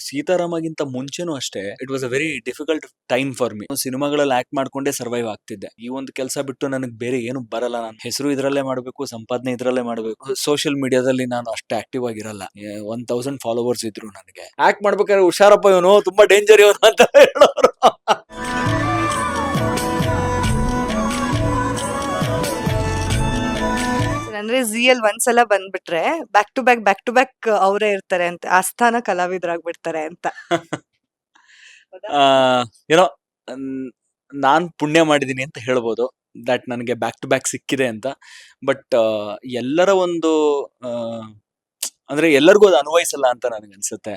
ಸೀತಾರಾಮಗಿಂತ ಮುಂಚೆನೂ ಅಷ್ಟೇ it was a very difficult time for me. ಸಿನಿಮಾಗಳಲ್ಲಿ ಆಕ್ಟ್ ಮಾಡ್ಕೊಂಡೇ ಸರ್ವೈವ್ ಆಗ್ತಿದ್ದೆ. ಈ ಒಂದು ಕೆಲಸ ಬಿಟ್ಟು ನನಗೆ ಬೇರೆ ಏನು ಬರಲ್ಲ. ನಾನು ಹೆಸರು ಇದ್ರಲ್ಲೇ ಮಾಡಬೇಕು, ಸಂಪಾದನೆ ಇದ್ರಲ್ಲೇ ಮಾಡಬೇಕು. ಸೋಷಿಯಲ್ ಮೀಡಿಯಾದಲ್ಲಿ ನಾನು ಅಷ್ಟೇ ಆಕ್ಟಿವ್ ಆಗಿರಲ್ಲ. 1000 ಫಾಲೋವರ್ಸ್ ಇದ್ರು ನನಗೆ. ಆಕ್ಟ್ ಮಾಡ್ಬೇಕಾದ್ರೆ ಹುಷಾರಪ್ಪ ಇವನು, ತುಂಬಾ ಡೇಂಜರ್ ಇವನು ಅಂತ ಹೇಳೋರು. ಅಂದ್ರೆ ಝಿಯಲ್ಲಿ ಒಂದ್ಸಲ ಬಂದ್ಬಿಟ್ರೆ ಬ್ಯಾಕ್ ಟು ಬ್ಯಾಕ್ ಅವರೇ ಇರ್ತಾರೆ ಅಂತ, ಆಸ್ಥಾನ ಕಲಾವಿದರಾಗ್ಬಿಡ್ತಾರೆ ಅಂತ. ಏನೋ ನಾನ್ ಪುಣ್ಯ ಮಾಡಿದೀನಿ ಅಂತ ಹೇಳ್ಬೋದು. ದಟ್ ನನಗೆ ಬ್ಯಾಕ್ ಟು ಬ್ಯಾಕ್ ಸಿಕ್ಕಿದೆ ಅಂತ. ಬಟ್ ಎಲ್ಲರ ಒಂದು ಅಂದ್ರೆ ಎಲ್ಲರಿಗೂ ಅದು ಅನ್ವಯಿಸಲ್ಲ ಅಂತ ನನಗೆ ಅನ್ಸುತ್ತೆ.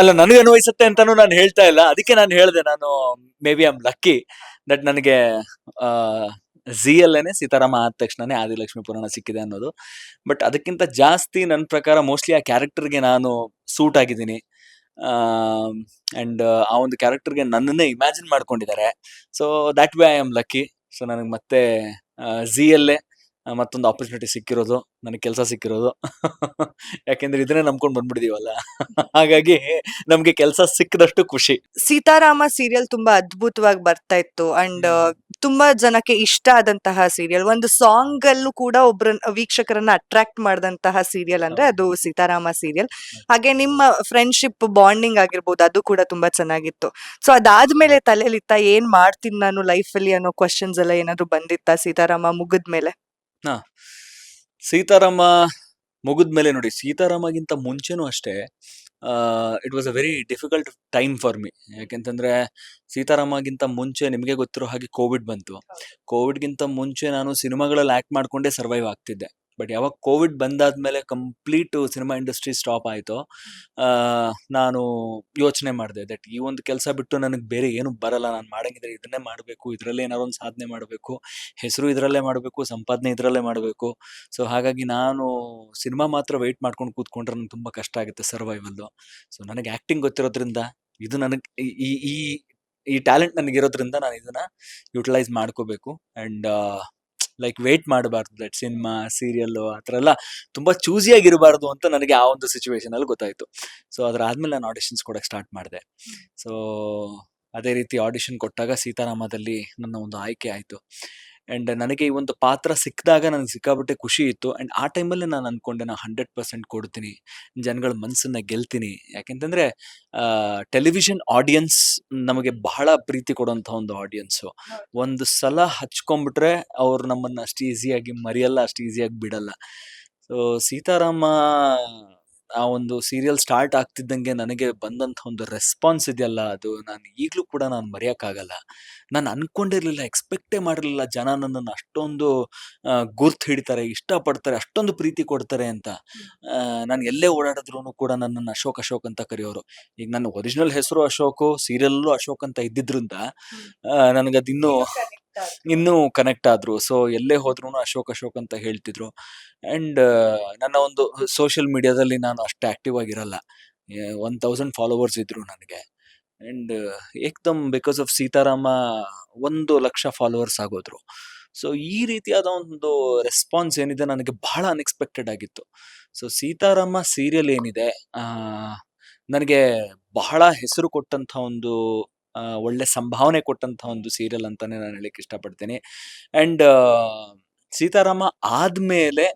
ಅಲ್ಲ, ನನಗೆ ಅನ್ವಯಿಸುತ್ತೆ ಅಂತಾನು ನಾನು ಹೇಳ್ತಾ ಇಲ್ಲ. ಅದಕ್ಕೆ ನಾನು ಹೇಳಿದೆ, ನಾನು may be I'm lucky that ನನಗೆ ಝಿಯಲ್ಲೇನೆ ಸೀತಾರಾಮ ಆದ ತಕ್ಷಣನೇ ಆದಿಲಕ್ಷ್ಮಿ ಪುರಾಣ ಸಿಕ್ಕಿದೆ ಅನ್ನೋದು. ಬಟ್ ಅದಕ್ಕಿಂತ ಜಾಸ್ತಿ ನನ್ನ ಪ್ರಕಾರ ಮೋಸ್ಟ್ಲಿ ಆ ಕ್ಯಾರೆಕ್ಟರ್ಗೆ ನಾನು ಸೂಟ್ ಆಗಿದ್ದೀನಿ. ಅಂಡ್ ಆ ಒಂದು ಕ್ಯಾರೆಕ್ಟರ್ಗೆ ನನ್ನನ್ನೇ ಇಮ್ಯಾಜಿನ್ ಮಾಡ್ಕೊಂಡಿದ್ದಾರೆ. So that way I am lucky. So ನನಗೆ ಮತ್ತೆ ಝಿಯಲ್ಲೇ ಮತ್ತೊಂದು ಆಪರ್ಚುನಿಟಿ ಸಿಕ್ಕಿರೋದು, ನನಗೆ ಕೆಲಸ ಸಿಕ್ಕಿರೋದು. ಯಾಕೆಂದ್ರೆ ಇದನ್ನೇ ನಂಬ್ಕೊಂಡು ಬಂದ್ಬಿಟ್ಟಿದೀವಲ್ಲ. ಹಾಗಾಗಿ ನಮ್ಗೆ ಕೆಲಸ ಸಿಕ್ಕದಷ್ಟು ಖುಷಿ. ಸೀತಾರಾಮ ಸೀರಿಯಲ್ ತುಂಬಾ ಅದ್ಭುತವಾಗಿ ಬರ್ತಾ ಇತ್ತು ಅಂಡ್ ತುಂಬಾ ಜನಕ್ಕೆ ಇಷ್ಟ ಆದಂತಹ ಸೀರಿಯಲ್. ಒಂದು ಸಾಂಗ್ ಅಲ್ಲೂ ಕೂಡ ಒಬ್ರ ವೀಕ್ಷಕರನ್ನ ಅಟ್ರಾಕ್ಟ್ ಮಾಡಿದಂತಹ ಸೀರಿಯಲ್ ಅಂದ್ರೆ ಅದು ಸೀತಾರಾಮ ಸೀರಿಯಲ್. ಹಾಗೆ ನಿಮ್ಮ ಫ್ರೆಂಡ್ಶಿಪ್ ಬಾಂಡಿಂಗ್ ಆಗಿರ್ಬೋದು, ಅದು ಕೂಡ ತುಂಬಾ ಚೆನ್ನಾಗಿತ್ತು. ಸೊ ಅದಾದ್ಮೇಲೆ ತಲೆಯಲ್ಲಿತ್ತ ಏನ್ ಮಾಡ್ತೀನಿ ನಾನು ಲೈಫ್ ಅಲ್ಲಿ ಅನ್ನೋ ಕ್ವಶನ್ಸ್ ಎಲ್ಲ ಏನಾದ್ರು ಬಂದಿತ್ತ ಸೀತಾರಾಮ ಮುಗಿದ್ಮೇಲೆ? ಹಾ, ಸೀತಾರಾಮ ಮುಗಿದ್ಮೇಲೆ ನೋಡಿ, ಸೀತಾರಾಮಗಿಂತ ಮುಂಚೆನೂ ಅಷ್ಟೇ it was a very difficult time for me. ಯಾಕೆಂತಂದ್ರೆ ಸೀತಾರಾಮಗಿಂತ ಮುಂಚೆ ನಿಮಗೆ ಗೊತ್ತಿರೋ ಹಾಗೆ ಕೋವಿಡ್ ಬಂತು. ಕೋವಿಡ್ಗಿಂತ ಮುಂಚೆ ನಾನು ಸಿನಿಮಾಗಳಲ್ಲಿ ಆಕ್ಟ್ ಮಾಡ್ಕೊಂಡೇ ಸರ್ವೈವ್ ಆಗ್ತಿದ್ದೆ. ಬಟ್ ಯಾವಾಗ ಕೋವಿಡ್ ಬಂದಾದ್ಮೇಲೆ ಕಂಪ್ಲೀಟ್ ಸಿನಿಮಾ ಇಂಡಸ್ಟ್ರಿ ಸ್ಟಾಪ್ ಆಯಿತು, ನಾನು ಯೋಚನೆ ಮಾಡಿದೆ ದಟ್ ಈ ಒಂದು ಕೆಲಸ ಬಿಟ್ಟು ನನಗೆ ಬೇರೆ ಏನು ಬರಲ್ಲ. ನಾನು ಮಾಡಂಗಿದ್ರೆ ಇದನ್ನೇ ಮಾಡಬೇಕು, ಇದರಲ್ಲೇ ಏನಾದ್ರು ಒಂದು ಸಾಧನೆ ಮಾಡಬೇಕು, ಹೆಸರು ಇದರಲ್ಲೇ ಮಾಡಬೇಕು, ಸಂಪಾದನೆ ಇದರಲ್ಲೇ ಮಾಡಬೇಕು. ಸೊ ಹಾಗಾಗಿ ನಾನು ಸಿನಿಮಾ ಮಾತ್ರ ವೆಯ್ಟ್ ಮಾಡ್ಕೊಂಡು ಕೂತ್ಕೊಂಡ್ರೆ ನನಗೆ ತುಂಬ ಕಷ್ಟ ಆಗುತ್ತೆ ಸರ್ವೈವಲ್ಲು. ಸೊ ನನಗೆ ಆ್ಯಕ್ಟಿಂಗ್ ಗೊತ್ತಿರೋದ್ರಿಂದ, ಇದು ನನಗೆ ಈ ಈ ಈ ಟ್ಯಾಲೆಂಟ್ ನನಗಿರೋದ್ರಿಂದ ನಾನು ಇದನ್ನ ಯುಟಿಲೈಸ್ ಮಾಡ್ಕೋಬೇಕು. ಆ್ಯಂಡ್ ಲೈಕ್ ವೇಟ್ ಮಾಡಬಾರ್ದು ದಟ್ ಸಿನಿಮಾ ಸೀರಿಯಲ್ಲು ಆ ಥರ ಎಲ್ಲ ತುಂಬ ಚೂಸಿಯಾಗಿರಬಾರ್ದು ಅಂತ ನನಗೆ ಆ ಒಂದು ಸಿಚುವೇಶನಲ್ಲಿ ಗೊತ್ತಾಯಿತು. ಸೊ ಅದಾದ್ಮೇಲೆ ನಾನು ಆಡಿಷನ್ಸ್ ಕೊಡೋಕ್ಕೆ ಸ್ಟಾರ್ಟ್ ಮಾಡಿದೆ. ಸೊ ಅದೇ ರೀತಿ ಆಡಿಷನ್ ಕೊಟ್ಟಾಗ ಸೀತಾರಾಮದಲ್ಲಿ ನನ್ನ ಒಂದು ಆಯ್ಕೆ ಆಯಿತು. ಆ್ಯಂಡ್ ನನಗೆ ಈ ಒಂದು ಪಾತ್ರ ಸಿಕ್ಕಿದಾಗ ನನಗೆ ಸಿಕ್ಕಾಪಟ್ಟೆ ಖುಷಿ ಇತ್ತು. ಆ್ಯಂಡ್ ಆ ಟೈಮಲ್ಲೇ ನಾನು ಅಂದ್ಕೊಂಡೆ, ನಾನು 100% ಕೊಡ್ತೀನಿ, ಜನಗಳ ಮನಸ್ಸನ್ನ ಗೆಲ್ತೀನಿ. ಯಾಕೆಂತಂದರೆ ಟೆಲಿವಿಷನ್ ಆಡಿಯನ್ಸ್ ನಮಗೆ ಬಹಳ ಪ್ರೀತಿ ಕೊಡುವಂಥ ಒಂದು ಆಡಿಯನ್ಸು. ಒಂದು ಸಲ ಹಚ್ಕೊಂಡ್ಬಿಟ್ರೆ ಅವ್ರು ನಮ್ಮನ್ನು ಅಷ್ಟು ಈಸಿಯಾಗಿ ಮರೆಯಲ್ಲ, ಅಷ್ಟು ಈಸಿಯಾಗಿ ಬಿಡಲ್ಲ. ಸೊ ಸೀತಾರಾಮ ಆ ಒಂದು ಸೀರಿಯಲ್ ಸ್ಟಾರ್ಟ್ ಆಗ್ತಿದ್ದಂಗೆ ನನಗೆ ಬಂದಂಥ ಒಂದು ರೆಸ್ಪಾನ್ಸ್ ಇದೆಯಲ್ಲ, ಅದು ನಾನು ಈಗಲೂ ಕೂಡ ನಾನು ಮರೆಯೋಕ್ಕಾಗಲ್ಲ. ನಾನು ಅನ್ಕೊಂಡಿರಲಿಲ್ಲ, ಎಕ್ಸ್ಪೆಕ್ಟೇ ಮಾಡಿರಲಿಲ್ಲ ಜನ ನನ್ನನ್ನು ಅಷ್ಟೊಂದು ಗುರ್ತು ಹಿಡಿತಾರೆ, ಇಷ್ಟಪಡ್ತಾರೆ, ಅಷ್ಟೊಂದು ಪ್ರೀತಿ ಕೊಡ್ತಾರೆ ಅಂತ. ನಾನು ಎಲ್ಲೇ ಓಡಾಡಿದ್ರೂ ಕೂಡ ನನ್ನನ್ನು ಅಶೋಕ್ ಅಶೋಕ್ ಅಂತ ಕರೆಯೋರು. ಈಗ ನನ್ನ ಒರಿಜಿನಲ್ ಹೆಸರು ಅಶೋಕು, ಸೀರಿಯಲ್ಲೂ ಅಶೋಕ್ ಅಂತ ಇದ್ದಿದ್ರಿಂದ ನನಗದಿನ್ನೂ ಇನ್ನೂ ಕನೆಕ್ಟ್ ಆದ್ರು. ಸೊ ಎಲ್ಲೇ ಹೋದ್ರೂ ಅಶೋಕ್ ಅಶೋಕ್ ಅಂತ ಹೇಳ್ತಿದ್ರು. ಆ್ಯಂಡ್ ನನ್ನ ಒಂದು ಸೋಷಿಯಲ್ ಮೀಡಿಯಾದಲ್ಲಿ ನಾನು ಅಷ್ಟೇ ಆಕ್ಟಿವ್ ಆಗಿರಲ್ಲ. 1000 ಫಾಲೋವರ್ಸ್ ಇದ್ರು ನನಗೆ. ಆ್ಯಂಡ್ ಏಕ್ದಮ್ ಬಿಕಾಸ್ ಆಫ್ ಸೀತಾರಾಮ 1,00,000 ಫಾಲೋವರ್ಸ್ ಆಗೋದ್ರು. ಸೊ ಈ ರೀತಿಯಾದ ಒಂದು ರೆಸ್ಪಾನ್ಸ್ ಏನಿದೆ ನನಗೆ ಬಹಳ ಅನ್ಎಕ್ಸ್ಪೆಕ್ಟೆಡ್ ಆಗಿತ್ತು. ಸೊ ಸೀತಾರಾಮ ಸೀರಿಯಲ್ ಏನಿದೆ, ನನಗೆ ಬಹಳ ಹೆಸರು ಕೊಟ್ಟಂಥ ಒಂದು ಒಳ್ಳೆ ಸಂಭಾವನೆ ಕೊಟ್ಟಂಥ ಒಂದು ಸೀರಿಯಲ್ ಅಂತಾನೆ ನಾನು ಹೇಳಕ್ಕೆ ಇಷ್ಟಪಡ್ತೀನಿ. ಆ್ಯಂಡ್ ಸೀತಾರಾಮ ಆದಮೇಲೆ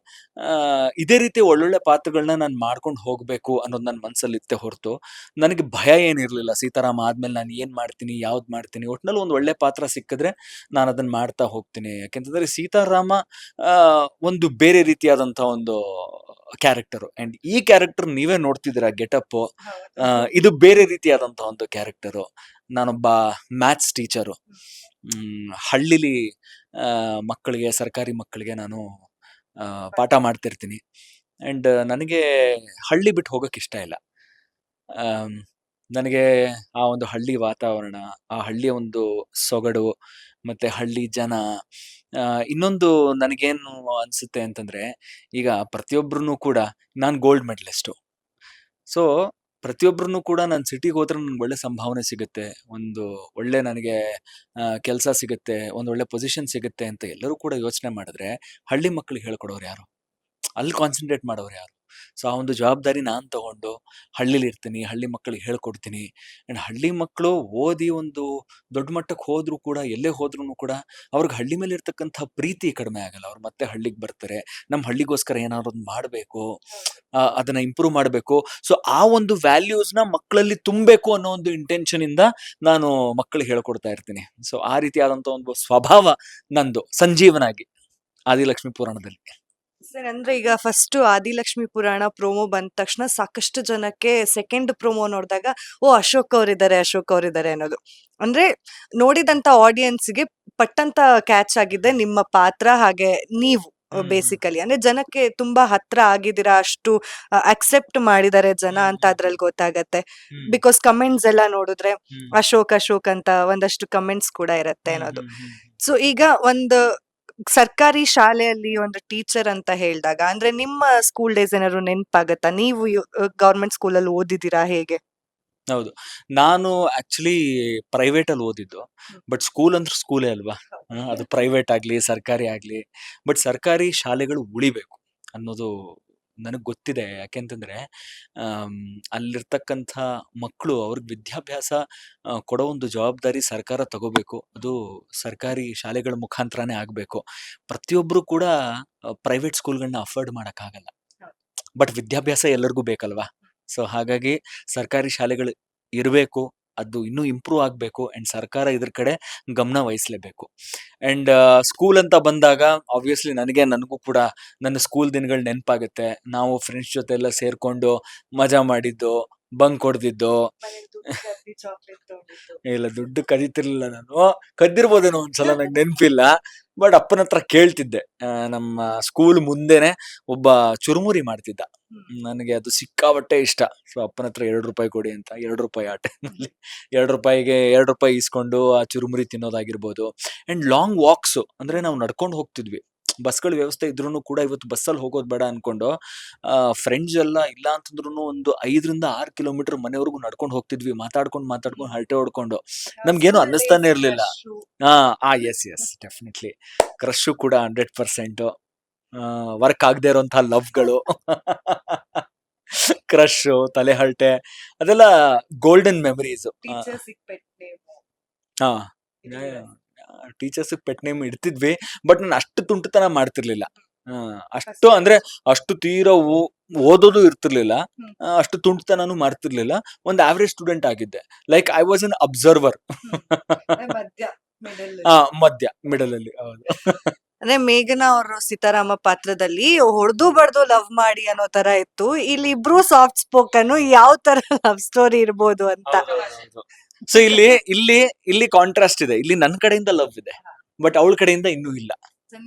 ಇದೇ ರೀತಿ ಒಳ್ಳೊಳ್ಳೆ ಪಾತ್ರಗಳನ್ನ ನಾನು ಮಾಡ್ಕೊಂಡು ಹೋಗಬೇಕು ಅನ್ನೋದು ನನ್ನ ಮನಸ್ಸಲ್ಲಿತ್ತೆ ಹೊರತು ನನಗೆ ಭಯ ಏನಿರಲಿಲ್ಲ. ಸೀತಾರಾಮ ಆದಮೇಲೆ ನಾನು ಏನು ಮಾಡ್ತೀನಿ, ಯಾವ್ದು ಮಾಡ್ತೀನಿ, ಒಟ್ಟಿನಲ್ಲಿ ಒಂದು ಒಳ್ಳೆ ಪಾತ್ರ ಸಿಕ್ಕಿದ್ರೆ ನಾನು ಅದನ್ನು ಮಾಡ್ತಾ ಹೋಗ್ತೀನಿ. ಯಾಕೆಂತಂದರೆ ಸೀತಾರಾಮ ಒಂದು ಬೇರೆ ರೀತಿಯಾದಂಥ ಒಂದು ಕ್ಯಾರೆಕ್ಟರು. ಆ್ಯಂಡ್ ಈ ಕ್ಯಾರೆಕ್ಟರ್ ನೀವೇ ನೋಡ್ತಿದ್ದೀರಾ ಗೆಟಪ್ಪು, ಇದು ಬೇರೆ ರೀತಿಯಾದಂಥ ಒಂದು ಕ್ಯಾರೆಕ್ಟರು. ನಾನೊಬ್ಬ ಮ್ಯಾಥ್ಸ್ ಟೀಚರು. ಹಳ್ಳಿಲಿ ಮಕ್ಕಳಿಗೆ, ಸರ್ಕಾರಿ ಮಕ್ಕಳಿಗೆ ನಾನು ಪಾಠ ಮಾಡ್ತಿರ್ತೀನಿ. ಆ್ಯಂಡ್ ನನಗೆ ಹಳ್ಳಿ ಬಿಟ್ಟು ಹೋಗೋಕ್ಕೆ ಇಷ್ಟ ಇಲ್ಲ. ನನಗೆ ಆ ಒಂದು ಹಳ್ಳಿ ವಾತಾವರಣ, ಆ ಹಳ್ಳಿಯ ಒಂದು ಸೊಗಡು, ಮತ್ತು ಹಳ್ಳಿ ಜನ. ಇನ್ನೊಂದು ನನಗೇನು ಅನಿಸುತ್ತೆ ಅಂತಂದರೆ, ಈಗ ಪ್ರತಿಯೊಬ್ಬರೂ ಕೂಡ, ನಾನು ಗೋಲ್ಡ್ ಮೆಡಲಿಸ್ಟು. ಸೊ ಪ್ರತಿಯೊಬ್ಬರೂ ಕೂಡ ನಾನು ಸಿಟಿಗೆ ಹೋದ್ರೆ ನನಗೆ ಒಳ್ಳೆ ಸಂಭಾವನೆ ಸಿಗುತ್ತೆ, ಒಂದು ಒಳ್ಳೆ ನನಗೆ ಕೆಲಸ ಸಿಗುತ್ತೆ, ಒಂದು ಒಳ್ಳೆ ಪೊಸಿಷನ್ ಸಿಗುತ್ತೆ ಅಂತ ಎಲ್ಲರೂ ಕೂಡ ಯೋಚನೆ ಮಾಡಿದ್ರೆ ಹಳ್ಳಿ ಮಕ್ಕಳಿಗೆ ಹೇಳ್ಕೊಡೋರು ಯಾರು? ಅಲ್ಲಿ ಕಾನ್ಸಂಟ್ರೇಟ್ ಮಾಡೋರು ಯಾರು? ಸೊ ಆ ಒಂದು ಜವಾಬ್ದಾರಿ ನಾನು ತಗೊಂಡು ಹಳ್ಳಿಲಿರ್ತೀನಿ, ಹಳ್ಳಿ ಮಕ್ಕಳಿಗೆ ಹೇಳ್ಕೊಡ್ತೀನಿ. ಆ್ಯಂಡ್ ಹಳ್ಳಿ ಮಕ್ಕಳು ಓದಿ ಒಂದು ದೊಡ್ಡ ಮಟ್ಟಕ್ಕೆ ಹೋದ್ರು ಕೂಡ, ಎಲ್ಲೇ ಹೋದ್ರೂ ಕೂಡ ಅವ್ರಿಗೆ ಹಳ್ಳಿ ಮೇಲೆ ಇರ್ತಕ್ಕಂಥ ಪ್ರೀತಿ ಕಡಿಮೆ ಆಗಲ್ಲ. ಅವ್ರು ಮತ್ತೆ ಹಳ್ಳಿಗೆ ಬರ್ತಾರೆ. ನಮ್ಮ ಹಳ್ಳಿಗೋಸ್ಕರ ಏನಾದ್ರು ಒಂದು ಮಾಡಬೇಕು, ಅದನ್ನ ಇಂಪ್ರೂವ್ ಮಾಡಬೇಕು. ಸೊ ಆ ಒಂದು ವ್ಯಾಲ್ಯೂಸ್ನ ಮಕ್ಕಳಲ್ಲಿ ತುಂಬಬೇಕು ಅನ್ನೋ ಒಂದು ಇಂಟೆನ್ಷನ್ ಇಂದ ನಾನು ಮಕ್ಕಳಿಗೆ ಹೇಳ್ಕೊಡ್ತಾ ಇರ್ತೀನಿ. ಸೊ ಆ ರೀತಿಯಾದಂಥ ಒಂದು ಸ್ವಭಾವ ನಂದು ಸಂಜೀವನಾಗಿ ಆದಿಲಕ್ಷ್ಮಿ ಪುರಾಣದಲ್ಲಿ. ಸರ್ ಅಂದ್ರೆ ಈಗ ಫಸ್ಟ್ ಆದಿಲಕ್ಷ್ಮಿ ಪುರಾಣ ಪ್ರೋಮೋ ಬಂದ ತಕ್ಷಣ ಸಾಕಷ್ಟು ಜನಕ್ಕೆ ಸೆಕೆಂಡ್ ಪ್ರೋಮೋ ನೋಡಿದಾಗ ಓ ಅಶೋಕ್ ಅವರಿದ್ದಾರೆ ಅನ್ನೋದು. ಅಂದ್ರೆ ನೋಡಿದಂತ ಆಡಿಯನ್ಸ್ಗೆ ಪಟ್ಟಂತ ಕ್ಯಾಚ್ ಆಗಿದೆ ನಿಮ್ಮ ಪಾತ್ರ ಹಾಗೆ ನೀವು ಬೇಸಿಕಲಿ. ಅಂದ್ರೆ ಜನಕ್ಕೆ ತುಂಬಾ ಹತ್ರ ಆಗಿದ್ದೀರಾ, ಅಷ್ಟು ಅಕ್ಸೆಪ್ಟ್ ಮಾಡಿದ್ದಾರೆ ಜನ ಅಂತ ಅದ್ರಲ್ಲಿ ಗೊತ್ತಾಗತ್ತೆ. ಬಿಕಾಸ್ ಕಮೆಂಟ್ಸ್ ಎಲ್ಲ ನೋಡಿದ್ರೆ ಅಶೋಕ್ ಅಂತ ಒಂದಷ್ಟು ಕಮೆಂಟ್ಸ್ ಕೂಡ ಇರತ್ತೆ ಅನ್ನೋದು. ಸೊ ಈಗ ಒಂದು ಸರ್ಕಾರಿ ಶಾಲೆಯಲ್ಲಿ ಒಂದು ಟೀಚರ್ ಅಂತ ಹೇಳಿದಾಗ ಅಂದ್ರೆ ನಿಮ್ಮ ಸ್ಕೂಲ್ ಡೇಸ್ ಏನಾದ್ರು ನೆನಪಾಗತ್ತಾ? ನೀವು ಗವರ್ಮೆಂಟ್ ಸ್ಕೂಲಲ್ಲಿ ಓದಿದ್ದೀರಾ ಹೇಗೆ? ಹೌದು. ನಾನು ಆಕ್ಚುಲಿ ಪ್ರೈವೇಟ್ ಅಲ್ಲಿ ಓದಿದ್ದು. ಬಟ್ ಸ್ಕೂಲ್ ಅಂದ್ರೆ ಸ್ಕೂಲೇ ಅಲ್ವಾ. ಅದು ಪ್ರೈವೇಟ್ ಆಗ್ಲಿ ಸರ್ಕಾರಿ ಆಗ್ಲಿ, ಬಟ್ ಸರ್ಕಾರಿ ಶಾಲೆಗಳು ಉಳಿಬೇಕು ಅನ್ನೋದು ನನಗೆ ಗೊತ್ತಿದೆ. ಯಾಕೆಂತಂದ್ರೆ ಅಲ್ಲಿರ್ತಕ್ಕಂಥ ಮಕ್ಕಳು ಅವ್ರಿಗೆ ವಿದ್ಯಾಭ್ಯಾಸ ಕೊಡೋ ಒಂದು ಜವಾಬ್ದಾರಿ ಸರ್ಕಾರ ತಗೋಬೇಕು. ಅದು ಸರ್ಕಾರಿ ಶಾಲೆಗಳ ಮುಖಾಂತರನೇ ಆಗಬೇಕು. ಪ್ರತಿಯೊಬ್ಬರು ಕೂಡ ಪ್ರೈವೇಟ್ ಸ್ಕೂಲ್ಗಳನ್ನ ಅಫೋರ್ಡ್ ಮಾಡೋಕ್ಕಾಗಲ್ಲ. ಬಟ್ ವಿದ್ಯಾಭ್ಯಾಸ ಎಲ್ಲರಿಗೂ ಬೇಕಲ್ವಾ. ಸೊ ಹಾಗಾಗಿ ಸರ್ಕಾರಿ ಶಾಲೆಗಳು ಇರಬೇಕು. ಅದು ಇನ್ನೂ ಇಂಪ್ರೂವ್ ಆಗಬೇಕು. ಆ್ಯಂಡ್ ಸರ್ಕಾರ ಇದ್ರ ಕಡೆ ಗಮನ ವಹಿಸಲೇಬೇಕು. ಆ್ಯಂಡ್ ಸ್ಕೂಲ್ ಅಂತ ಬಂದಾಗ ಆಬ್ವಿಯಸ್ಲಿ ನನಗೂ ಕೂಡ ನನ್ನ ಸ್ಕೂಲ್ ದಿನಗಳು ನೆನಪಾಗುತ್ತೆ. ನಾವು ಫ್ರೆಂಡ್ಸ್ ಜೊತೆ ಎಲ್ಲ ಸೇರ್ಕೊಂಡು ಮಜಾ ಮಾಡಿದ್ದು, ಬಂಕ್ ಹೊಡೆದಿದ್ದು. ಇಲ್ಲ, ದುಡ್ಡು ಕದೀತಿರ್ಲಿಲ್ಲ ನಾನು. ಕದ್ದಿರ್ಬೋದೇನೋ ಒಂದ್ಸಲ, ನಂಗೆ ನೆನಪಿಲ್ಲ. ಬಟ್ ಅಪ್ಪನ ಹತ್ರ ಕೇಳ್ತಿದ್ದೆ. ನಮ್ಮ ಸ್ಕೂಲ್ ಮುಂದೆನೆ ಒಬ್ಬ ಚುರುಮುರಿ ಮಾಡ್ತಿದ್ದ. ನನಗೆ ಅದು ಸಿಕ್ಕಾಪಟ್ಟೆ ಇಷ್ಟ. ಸೊ ಅಪ್ಪನ ಹತ್ರ 2 ರೂಪಾಯಿ ಕೊಡಿ ಅಂತ, 2 ರೂಪಾಯಿ ಆ ಟೈಮಲ್ಲಿ 2 ರೂಪಾಯಿಗೆ 2 ರೂಪಾಯಿ ಇಸ್ಕೊಂಡು ಆ ಚುರುಮುರಿ ತಿನ್ನೋದಾಗಿರ್ಬೋದು. ಆ್ಯಂಡ್ ಲಾಂಗ್ ವಾಕ್ಸು, ಅಂದರೆ ನಾವು ನಡ್ಕೊಂಡು ಹೋಗ್ತಿದ್ವಿ. ಬಸ್ಗಳ ವ್ಯವಸ್ಥೆ ಇದ್ರೂ ಕೂಡ ಇವತ್ತು ಬಸ್ಸಲ್ಲಿ ಹೋಗೋದು ಬೇಡ ಅನ್ಕೊಂಡು ಫ್ರೆಂಡ್ಸ್ ಎಲ್ಲ ಇಲ್ಲ ಅಂತಂದ್ರೂ ಒಂದು 5 ರಿಂದ 6 ಕಿಲೋಮೀಟರ್ ಮನೆವರೆಗೂ ನಡ್ಕೊಂಡು ಹೋಗ್ತಿದ್ವಿ. ಮಾತಾಡ್ಕೊಂಡು ಹರಟೆ ಹೊಡ್ಕೊಂಡು. ನಮ್ಗೇನು ಅನ್ನಿಸ್ತಾನೆ ಇರ್ಲಿಲ್ಲ. Yes definitely. ಕ್ರಶು ಕೂಡ 100%. ವರ್ಕ್ ಆಗದೆ ಇರೋಂತಹ ಲವ್ಗಳು, ಕ್ರಶು, ತಲೆಹರಟೆ, ಅದೆಲ್ಲ ಗೋಲ್ಡನ್ ಮೆಮರೀಸ್. ಹಾ, ಟೀಚರ್ಸ್ ಪೆಟ್ ನೇಮ್ ಇಡ್ತಿದ್ವಿ. ಬಟ್ ನಾನು ಅಷ್ಟು ತುಂಟತನ ಮಾಡ್ತಿರ್ಲಿಲ್ಲ. ಅಷ್ಟು ಅಂದ್ರೆ ಅಷ್ಟು ತೀರಾ ಓದೋದು ಇರ್ತಿರ್ಲಿಲ್ಲ, ಅಷ್ಟು ತುಂಟತನೂ ಮಾಡ್ತಿರ್ಲಿಲ್ಲ. ಒಂದು ಆವ್ರೇಜ್ ಸ್ಟೂಡೆಂಟ್ ಆಗಿದ್ದೆ. Like I was an observer. ಮಧ್ಯ ಮಿಡಲ್ ಅಲ್ಲಿ. ಹೌದು. ಅಂದ್ರೆ ಮೇಘನಾ ಅವರು ಸೀತಾರಾಮ ಪಾತ್ರದಲ್ಲಿ ಹೊಡೆದು ಬಡ್ದು ಲವ್ ಮಾಡಿ ಅನ್ನೋ ತರ ಇತ್ತು. ಇಲ್ಲಿ ಇಬ್ರು ಸಾಫ್ಟ್ ಸ್ಪೋಕನ್. ಯಾವ ತರ ಲವ್ ಸ್ಟೋರಿ ಇರ್ಬೋದು ಅಂತ. ಸೊ ಇಲ್ಲಿ ಕಾಂಟ್ರಾಸ್ಟ್ ಇದೆ. ಇಲ್ಲಿ ನನ್ನ ಕಡೆಯಿಂದ ಲವ್ ಇದೆ, ಬಟ್ ಅವಳ ಕಡೆಯಿಂದ ಇನ್ನೂ ಇಲ್ಲ.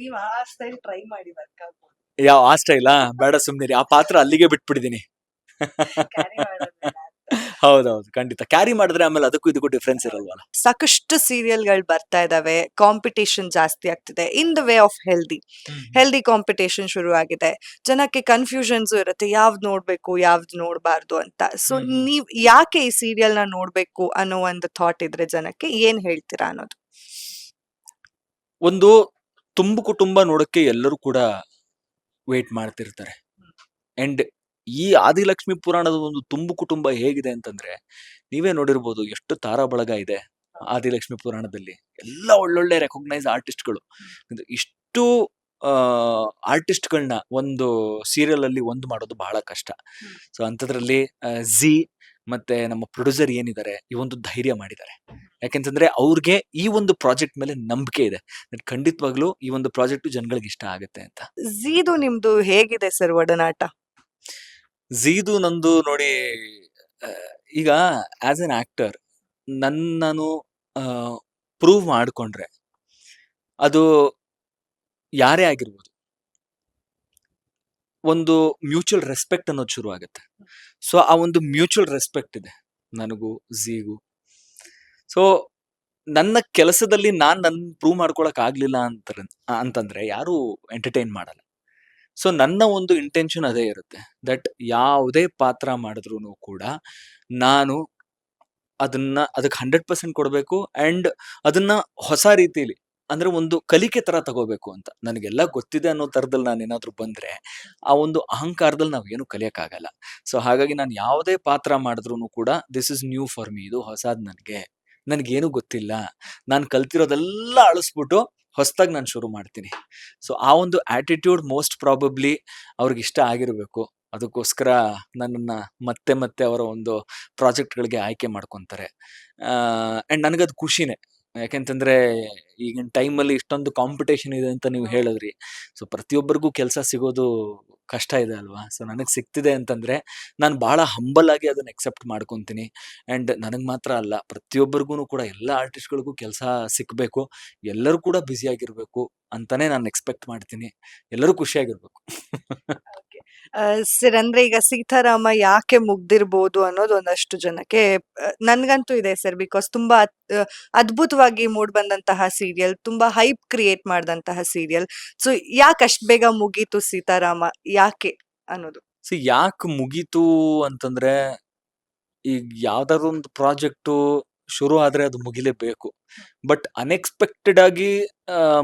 ನೀವು ಆ ಸ್ಟೈಲ್ ಟ್ರೈ ಮಾಡಿ ವರ್ಕ್ ಆಗ್ಬೋದು. ಯಾವ ಆ ಸ್ಟೈಲಾ? ಬೇಡ, ಸುಮ್ನಿರಿ. ಆ ಪಾತ್ರ ಅಲ್ಲಿಗೆ ಬಿಟ್ಬಿಟ್ಟಿದೀನಿ. ಹೌದೌದು, ಖಂಡಿತ. ಕ್ಯಾರಿ ಮಾಡಿದ್ರೆ ಆಮೇಲೆ ಅದಕ್ಕೂ ಇದಕ್ಕೂ ಡಿಫ್ರೆನ್ಸ್ ಇರಲ್ವಲ್ಲ. ಸಾಕಷ್ಟು ಸೀರಿಯಲ್ಗಳು ಬರ್ತಾ ಇದಾವೆ, ಕಾಂಪಿಟೇಷನ್ ಜಾಸ್ತಿ ಆಗ್ತಿದೆ. In the way of healthy competition ಶುರು ಆಗಿದೆ. ಜನಕ್ಕೆ ಕನ್ಫ್ಯೂಷನ್ಸ್ ಇರುತ್ತೆ, ಯಾವ್ದು ನೋಡ್ಬೇಕು ಯಾವ್ದು ನೋಡ್ಬಾರ್ದು ಅಂತ. ಸೊ ನೀವ್ ಯಾಕೆ ಈ ಸೀರಿಯಲ್ ನ ನೋಡ್ಬೇಕು ಅನ್ನೋ ಒಂದು ಥಾಟ್ ಇದ್ರೆ ಜನಕ್ಕೆ ಏನ್ ಹೇಳ್ತೀರಾ ಅನ್ನೋದು? ಒಂದು ತುಂಬು ಕುಟುಂಬ ನೋಡಕ್ಕೆ ಎಲ್ಲರೂ ಕೂಡ ವೇಟ್ ಮಾಡ್ತಿರ್ತಾರೆ. ಅಂಡ್ ಈ ಆದಿಲಕ್ಷ್ಮಿ ಪುರಾಣದ ಒಂದು ತುಂಬು ಕುಟುಂಬ ಹೇಗಿದೆ ಅಂತಂದ್ರೆ, ನೀವೇ ನೋಡಿರ್ಬೋದು ಎಷ್ಟು ತಾರಾ ಬಳಗ ಇದೆ ಆದಿಲಕ್ಷ್ಮಿ ಪುರಾಣದಲ್ಲಿ. ಎಲ್ಲ ಒಳ್ಳೊಳ್ಳೆ ರೆಕಗ್ನೈಸ್ ಆರ್ಟಿಸ್ಟ್ಗಳು. ಇಷ್ಟು ಆರ್ಟಿಸ್ಟ್ಗಳನ್ನ ಒಂದು ಸೀರಿಯಲ್ ಅಲ್ಲಿ ಒಂದು ಮಾಡೋದು ಬಹಳ ಕಷ್ಟ. ಸೊ ಅಂಥದ್ರಲ್ಲಿ ಝಿ ಮತ್ತೆ ನಮ್ಮ ಪ್ರೊಡ್ಯೂಸರ್ ಏನಿದ್ದಾರೆ, ಈ ಒಂದು ಧೈರ್ಯ ಮಾಡಿದ್ದಾರೆ. ಯಾಕೆಂತಂದ್ರೆ ಅವ್ರಿಗೆ ಈ ಒಂದು ಪ್ರಾಜೆಕ್ಟ್ ಮೇಲೆ ನಂಬಿಕೆ ಇದೆ. ಖಂಡಿತವಾಗ್ಲೂ ಈ ಒಂದು ಪ್ರಾಜೆಕ್ಟ್ ಜನಗಳಿಗೆ ಇಷ್ಟ ಆಗುತ್ತೆ ಅಂತ. ಝೀದು ನಿಮ್ದು ಹೇಗಿದೆ ಸರ್ ಒಡನಾಟ? ಝೀದು ನಂದು ನೋಡಿ, ಈಗ ಆಸ್ ಎನ್ ಆಕ್ಟರ್ ನಾನು ಪ್ರೂವ್ ಮಾಡ್ಕೊಂಡ್ರೆ ಅದು ಯಾರೇ ಆಗಿರ್ಬೋದು, ಒಂದು ಮ್ಯೂಚುವಲ್ ರೆಸ್ಪೆಕ್ಟ್ ಅನ್ನೋದು ಶುರು ಆಗುತ್ತೆ. ಸೊ ಆ ಒಂದು ಮ್ಯೂಚುವಲ್ ರೆಸ್ಪೆಕ್ಟ್ ಇದೆ ನನಗೂ ಝೀಗೂ. ಸೊ ನನ್ನ ಕೆಲಸದಲ್ಲಿ ನನ್ನ ಪ್ರೂವ್ ಮಾಡ್ಕೊಳಕ್ ಆಗ್ಲಿಲ್ಲ ಅಂತಂದ್ರೆ ಯಾರು ಎಂಟರ್ಟೈನ್ ಮಾಡಲ್ಲ. ಸೊ ನನ್ನ ಒಂದು ಇಂಟೆನ್ಷನ್ ಅದೇ ಇರುತ್ತೆ, ದಟ್ ಯಾವುದೇ ಪಾತ್ರ ಮಾಡಿದ್ರು ಕೂಡ ನಾನು ಅದಕ್ಕೆ 100% ಕೊಡಬೇಕು. ಅಂಡ್ ಅದನ್ನ ಹೊಸ ರೀತಿಲಿ ಅಂದ್ರೆ ಒಂದು ಕಲಿಕೆ ತರ ತಗೋಬೇಕು ಅಂತ. ನನಗೆಲ್ಲ ಗೊತ್ತಿದೆ ಅನ್ನೋ ತರದಲ್ಲಿ ನಾನೇನಾದ್ರೂ ಬಂದ್ರೆ, ಆ ಒಂದು ಅಹಂಕಾರದಲ್ಲಿ ನಾವೇನು ಕಲಿಯಕ್ಕಾಗಲ್ಲ. ಸೊ ಹಾಗಾಗಿ ನಾನು ಯಾವುದೇ ಪಾತ್ರ ಮಾಡಿದ್ರೂನು ಕೂಡ this is new for me. ಇದು ಹೊಸಾದ್ ನನ್ಗೆ. ನನ್ಗೇನು ಗೊತ್ತಿಲ್ಲ. ನಾನ್ ಕಲ್ತಿರೋದೆಲ್ಲ ಅಳಿಸ್ಬಿಟ್ಟು ಹೊಸದಾಗಿ ನಾನು ಶುರು ಮಾಡ್ತೀನಿ. ಸೊ ಆ ಒಂದು ಆಟಿಟ್ಯೂಡ್ ಮೋಸ್ಟ್ ಪ್ರಾಬಬ್ಲಿ ಅವ್ರಿಗಿಷ್ಟ ಆಗಿರ್ಬೇಕು. ಅದಕ್ಕೋಸ್ಕರ ನನ್ನನ್ನ ಮತ್ತೆ ಮತ್ತೆ ಅವರ ಒಂದು ಪ್ರಾಜೆಕ್ಟ್‌ಗಳಿಗೆ ಆಯ್ಕೆ ಮಾಡ್ಕೊಂತಾರೆ. ಅಂಡ್ ನನಗದು ಖುಷಿನೇ. ಯಾಕೆಂತಂದ್ರೆ ಈಗಿನ ಟೈಮಲ್ಲಿ ಇಷ್ಟೊಂದು ಕಾಂಪಿಟೇಷನ್ ಇದೆ ಅಂತ ನೀವು ಹೇಳಿದ್ರಿ. ಸೊ ಪ್ರತಿಯೊಬ್ಬರಿಗೂ ಕೆಲಸ ಸಿಗೋದು ಕಷ್ಟ ಇದೆ ಅಲ್ವಾ? ಸೊ ನನಗೆ ಸಿಗ್ತಿದೆ ಅಂತಂದ್ರೆ ನಾನು ಬಹಳ ಹಂಬಲ್ ಆಗಿ ಅದನ್ನ ಅಕ್ಸೆಪ್ಟ್ ಮಾಡ್ಕೊಂತೀನಿ. ಅಂಡ್ ನನಗೆ ಮಾತ್ರ ಅಲ್ಲ, ಪ್ರತಿಯೊಬ್ಬರಿಗೂನು ಕೂಡ ಎಲ್ಲ ಆರ್ಟಿಸ್ಟ್‌ಗಳಿಗೂ ಕೆಲಸ ಸಿಕ್ಬೇಕು. ಎಲ್ಲರೂ ಕೂಡ ಬ್ಯುಸಿ ಆಗಿರ್ಬೇಕು ಅಂತಾನೆ ನಾನು ಎಕ್ಸ್‌ಪೆಕ್ಟ್ ಮಾಡ್ತೀನಿ. ಎಲ್ಲರೂ ಖುಷಿಯಾಗಿರ್ಬೇಕು. ಸರ್ ಅಂದ್ರೆ ಈಗ ಸೀತಾರಾಮ ಯಾಕೆ ಮುಗ್ದಿರ್ಬೋದು ಅನ್ನೋದು ಒಂದಷ್ಟು ಜನಕ್ಕೆ ನನ್ಗಂತೂ ಇದೆ ಸರ್. ಬಿಕಾಸ್ ತುಂಬಾ ಅದ್ಭುತವಾಗಿ ಮೂಡ್ ಬಂದಂತಹ ಸೀರಿಯಲ್, ತುಂಬಾ ಹೈಪ್ ಕ್ರಿಯೇಟ್ ಮಾಡಿದಂತಹ ಸೀರಿಯಲ್. ಸೊ ಯಾಕೆ ಅಷ್ಟ್ ಬೇಗ ಮುಗೀತು ಸೀತಾರಾಮ, ಯಾಕೆ ಅನ್ನೋದು? ಯಾಕೆ ಮುಗೀತು ಅಂತಂದ್ರೆ, ಈಗ ಯಾವ್ದಾದ್ರು ಒಂದು ಪ್ರಾಜೆಕ್ಟು ಶುರು ಆದ್ರೆ ಅದು ಮುಗಿಲೇಬೇಕು. ಬಟ್ ಅನ್ಎಕ್ಸ್‌ಪೆಕ್ಟೆಡ್ ಆಗಿ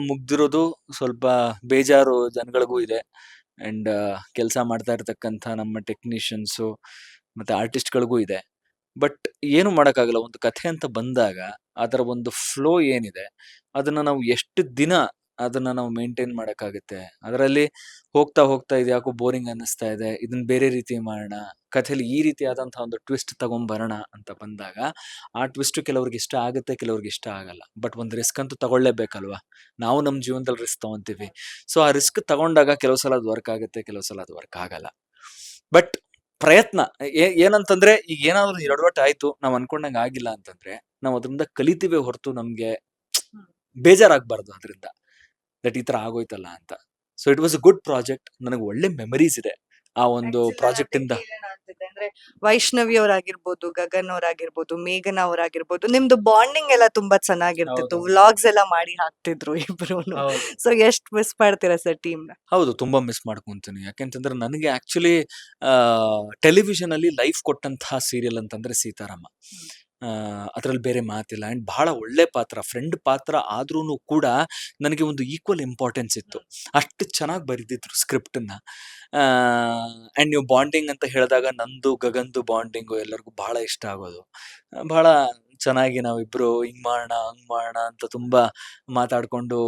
ಮುಗ್ದಿರೋದು ಸ್ವಲ್ಪ ಬೇಜಾರು ಜನಗಳಿಗೂ ಇದೆ. ಅಂಡ್ ಕೆಲಸ ಮಾಡ್ತಾ ಇರ್ತಕ್ಕಂಥ ನಮ್ಮ ಟೆಕ್ನಿಷಿಯನ್ಸು ಮತ್ತೆ ಆರ್ಟಿಸ್ಟ್‌ಗಳಿಗೂ ಇದೆ. ಬಟ್ ಏನು ಮಾಡಕ್ಕಾಗಲ್ಲ. ಒಂದು ಕಥೆ ಅಂತ ಬಂದಾಗ ಅದರ ಒಂದು ಫ್ಲೋ ಏನಿದೆ, ಅದನ್ನ ನಾವು ಎಷ್ಟು ದಿನ ಅದನ್ನ ನಾವು ಮೇಂಟೈನ್ ಮಾಡಕ್ಕಾಗುತ್ತೆ. ಅದರಲ್ಲಿ ಹೋಗ್ತಾ ಹೋಗ್ತಾ ಇದ್ಯಾಕೋ ಬೋರಿಂಗ್ ಅನ್ನಿಸ್ತಾ ಇದೆ. ಇದನ್ನ ಬೇರೆ ರೀತಿ ಮಾಡೋಣ. ಕಥೆಲಿ ಈ ರೀತಿಯಾದಂತಹ ಒಂದು ಟ್ವಿಸ್ಟ್ ತಗೊಂಬರೋಣ ಅಂತ ಬಂದಾಗ, ಆ ಟ್ವಿಸ್ಟ್ ಕೆಲವ್ರಿಗೆ ಇಷ್ಟ ಆಗುತ್ತೆ, ಕೆಲವ್ರಿಗೆ ಇಷ್ಟ ಆಗಲ್ಲ. ಬಟ್ ಒಂದು ರಿಸ್ಕ್ ಅಂತೂ ತಗೊಳ್ಳೇಬೇಕಲ್ವಾ? ನಾವು ನಮ್ಮ ಜೀವನದಲ್ಲಿ ರಿಸ್ಕ್ ತಗೊಂತೀವಿ. ಸೊ ಆ ರಿಸ್ಕ್ ತಗೊಂಡಾಗ ಕೆಲವು ಸಲ ಅದು ವರ್ಕ್ ಆಗುತ್ತೆ, ಕೆಲವು ಸಲ ಅದು ವರ್ಕ್ ಆಗಲ್ಲ. ಬಟ್ ಪ್ರಯತ್ನ ಏನಂತಂದ್ರೆ, ಈಗ ಏನಾದ್ರು ಎಡವಟ್ಟು ಆಯ್ತು, ನಾವ್ ಅನ್ಕೊಂಡಂಗೆ ಆಗಿಲ್ಲ ಅಂತಂದ್ರೆ, ನಾವು ಅದರಿಂದ ಕಲಿತೀವಿ ಹೊರತು ನಮ್ಗೆ ಬೇಜಾರಾಗ್ಬಾರ್ದು ಅದ್ರಿಂದ. ದಟ್ ಈ ತರ ಆಗೋಯ್ತಲ್ಲ ಅಂತ. So it was a good project. ನನಗೆ ಒಳ್ಳೆ ಮೆಮರೀಸ್ ಇದೆ ಆ ಒಂದು ಪ್ರಾಜೆಕ್ಟ್ ಇಂದ. ಅಂದ್ರೆ ವೈಷ್ಣವಿ ಅವರಾಗಿರ್ಬೋದು, ಗಗನ್ ಅವರಾಗಿರ್ಬೋದು, ಮೇಘನಾ ಅವರಾಗಿರ್ಬೋದು, ನಿಮ್ದು ಬಾಂಡಿಂಗ್ ಎಲ್ಲ ತುಂಬಾ ಚೆನ್ನಾಗಿರ್ತಿತ್ತು. ಹೌದು. ವ್ಲಾಗ್ಸ್ ಎಲ್ಲ ಮಾಡಿ ಹಾಕ್ತಿದ್ರು ಇಬ್ರುನು. ಹೌದು. ಸೊ ಎಷ್ಟ್ ಮಿಸ್ ಮಾಡ್ತೀರಾ ಸರ್ ಟೀಮ್ ನ? ಹೌದು, ತುಂಬಾ ಮಿಸ್ ಮಾಡ್ಕೊಂತೀನಿ. ಯಾಕೆಂತಂದ್ರೆ ನನಗೆ ಆಕ್ಚುಲಿ ಟೆಲಿವಿಷನ್ ಅಲ್ಲಿ ಲೈಫ್ ಕೊಟ್ಟಂತಹ ಸೀರಿಯಲ್ ಅಂತಂದ್ರೆ ಸೀತಾರಾಮ. ಅದ್ರಲ್ಲಿ ಬೇರೆ ಮಾತಿಲ್ಲ. ಅಂಡ್ ಬಹಳ ಒಳ್ಳೆ ಪಾತ್ರ, ಫ್ರೆಂಡ್ ಪಾತ್ರ ಆದ್ರೂನು ಕೂಡ ನನಗೆ ಒಂದು ಈಕ್ವಲ್ ಇಂಪಾರ್ಟೆನ್ಸ್ ಇತ್ತು. ಅಷ್ಟು ಚೆನ್ನಾಗಿ ಬರೆದಿದ್ರು ಸ್ಕ್ರಿಪ್ಟ್ ನ. ಅಂಡ್ ನೀವು ಬಾಂಡಿಂಗ್ ಅಂತ ಹೇಳಿದಾಗ ನಂದು ಗಗನ್ದು ಬಾಂಡಿಂಗು ಎಲ್ಲರಿಗೂ ಬಹಳ ಇಷ್ಟ ಆಗೋದು. ಬಹಳ ಚೆನ್ನಾಗಿ ನಾವಿಬ್ರು ಹಿಂಗ್ ಮಾಡೋಣ, ಹಂಗ್ ಮಾಡೋಣ ಅಂತ ತುಂಬಾ ಮಾತಾಡ್ಕೊಂಡು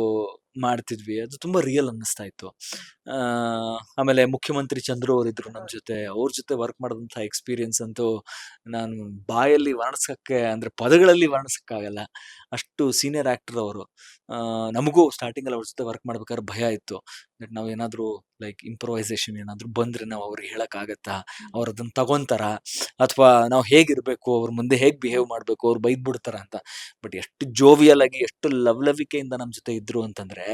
ಮಾಡ್ತಿದ್ವಿ. ಅದು ತುಂಬಾ ರಿಯಲ್ ಅನ್ನಿಸ್ತಾ ಇತ್ತು. ಆಮೇಲೆ ಮುಖ್ಯಮಂತ್ರಿ ಚಂದ್ರು ಅವರಿದ್ರು ನಮ್ ಜೊತೆ. ಅವ್ರ ಜೊತೆ ವರ್ಕ್ ಮಾಡಿದಂಥ ಎಕ್ಸ್‌ಪೀರಿಯನ್ಸ್ ಅಂತೂ ನಾನು ಬಾಯಲ್ಲಿ ವರ್ಣಿಸಕ್ಕೆ, ಅಂದ್ರೆ ಪದಗಳಲ್ಲಿ ವರ್ಣಿಸಕ್ಕಾಗಲ್ಲ. ಅಷ್ಟು ಸೀನಿಯರ್ ಆಕ್ಟರ್ ಅವರು. ನಮಗೂ ಸ್ಟಾರ್ಟಿಂಗ್ ಅಲ್ಲಿ ಅವ್ರ ಜೊತೆ ವರ್ಕ್ ಮಾಡ್ಬೇಕಾದ್ರೆ ಭಯ ಇತ್ತು. ದಟ್ ನಾವೇನಾದ್ರೂ ಲೈಕ್ ಇಂಪ್ರೂವೈಸೇಷನ್ ಏನಾದ್ರು ಬಂದ್ರೆ ನಾವು ಅವ್ರಿಗೆ ಹೇಳಕ್ಕಾಗತ್ತಾ? ಅವ್ರು ಅದನ್ನ ತಗೊಂತಾರಾ? ಅಥವಾ ನಾವು ಹೇಗಿರ್ಬೇಕು? ಅವ್ರ ಮುಂದೆ ಹೇಗ್ ಬಿಹೇವ್ ಮಾಡ್ಬೇಕು? ಅವ್ರು ಬೈದ್ಬಿಡ್ತಾರ ಅಂತ. ಬಟ್ ಎಷ್ಟು ಜೋವಿಯಲ್ ಆಗಿ, ಎಷ್ಟು ಲವಲವಿಕೆಯಿಂದ ನಮ್ ಜೊತೆ ಇದ್ರು ಅಂತಂದ್ರೆ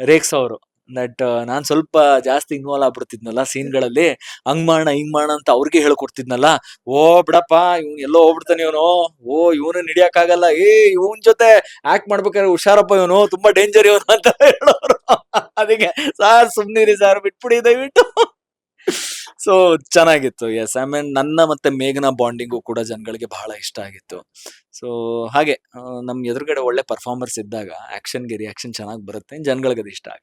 ರೇಗ್ಸೋರು. ದಟ್ ನಾನ್ ಸ್ವಲ್ಪ ಜಾಸ್ತಿ ಇನ್ವಾಲ್ವ್ ಆಗ್ಬಿಡ್ತಿದ್ನಲ್ಲ ಸೀನ್‌ಗಳಲ್ಲಿ. ಹಂಗ್ ಮಾಡೋಣ, ಹಿಂಗ್ ಮಾಡೋಣ ಅಂತ ಅವ್ರಿಗೆ ಹೇಳ್ಕೊಡ್ತಿದ್ನಲ್ಲ. "ಓ ಬಿಡಪ್ಪ, ಇವ್ನು ಎಲ್ಲೋ ಹೋಗ್ಬಿಡ್ತಾನೆ ಇವನು. ಓ ಇವನನ್ನ ಹಿಡಿಯಕ್ಕಾಗಲ್ಲ. ಇವನ್ ಜೊತೆ ಆಕ್ಟ್ ಮಾಡ್ಬೇಕಾದ್ರೆ ಹುಷಾರಪ್ಪ ಇವನು. ತುಂಬಾ ಡೇಂಜರ್ ಇವನು" ಅಂತ ಹೇಳೋರು. ಅದಕ್ಕೆ "ಸಾರ್ ಸುಮ್ನಿರಿ ಸಾರ್, ಬಿಟ್ಬಿಡಿ ದಯವಿಟ್ಟು." ಸೊ ಚೆನ್ನಾಗಿತ್ತು. ಯೆಸ್, ಐ ಮೀನ್ ನನ್ನ ಮತ್ತೆ ಮೇಘನಾ ಬಾಂಡಿಂಗು ಕೂಡ ಜನಗಳಿಗೆ ಬಹಳ ಇಷ್ಟ ಆಗಿತ್ತು. ಸೊ ಹಾಗೆ ನಮ್ ಎದುರುಗಡೆ ಒಳ್ಳೆ ಪರ್ಫಾರ್ಮರ್ಸ್ ಇದ್ದಾಗ ಆಕ್ಷನ್‌ಗೆ ರಿಯಾಕ್ಷನ್ ಚೆನ್ನಾಗಿ ಬರುತ್ತೆ. ಜನಗಳಿಗೆ ಅದು ಇಷ್ಟ ಆಗುತ್ತೆ.